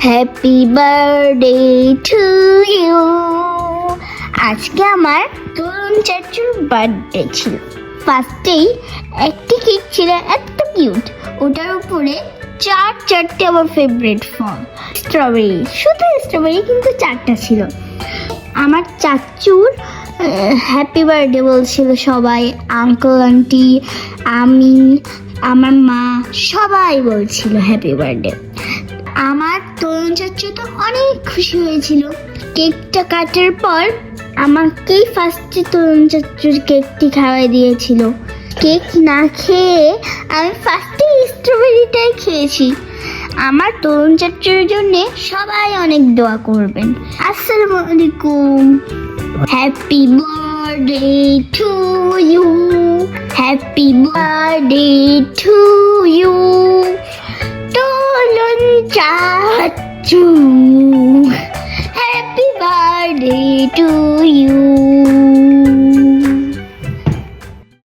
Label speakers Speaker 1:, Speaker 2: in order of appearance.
Speaker 1: Happy birthday to you. আজকে আমার তরুণ চাচুর birthday ছিল। ফার্স্টেই একটি কেক ছিল এত কিউট, ওটার উপরে চারটে আমার ফেভারিট ফল স্ট্রবেরি, শুধু স্ট্রবেরি, কিন্তু চারটা ছিল। আমার চাচুর হ্যাপি বার্থডে বলছিল সবাই, আঙ্কেল আন্টি, আমি, আমার মা, সবাই বলছিল হ্যাপি বার্থডে। আমার তরুণ চাচু তো অনেক খুশি হয়েছিল। কেকটা কাটার পর আমাকেই ফার্স্টে তরুণ চাচুর কেকটি খাওয়াই দিয়েছিল। কেক না খেয়ে আমি ফার্স্টে স্ট্রবেরিটাই খেয়েছি। আমার তরুণ চাচুর জন্য সবাই অনেক দোয়া করবেন। আসসালামু আলাইকুম। Happy birthday to you, happy birthday to you Tarun চাচু, হ্যাপি বার্থডে টু ইউ।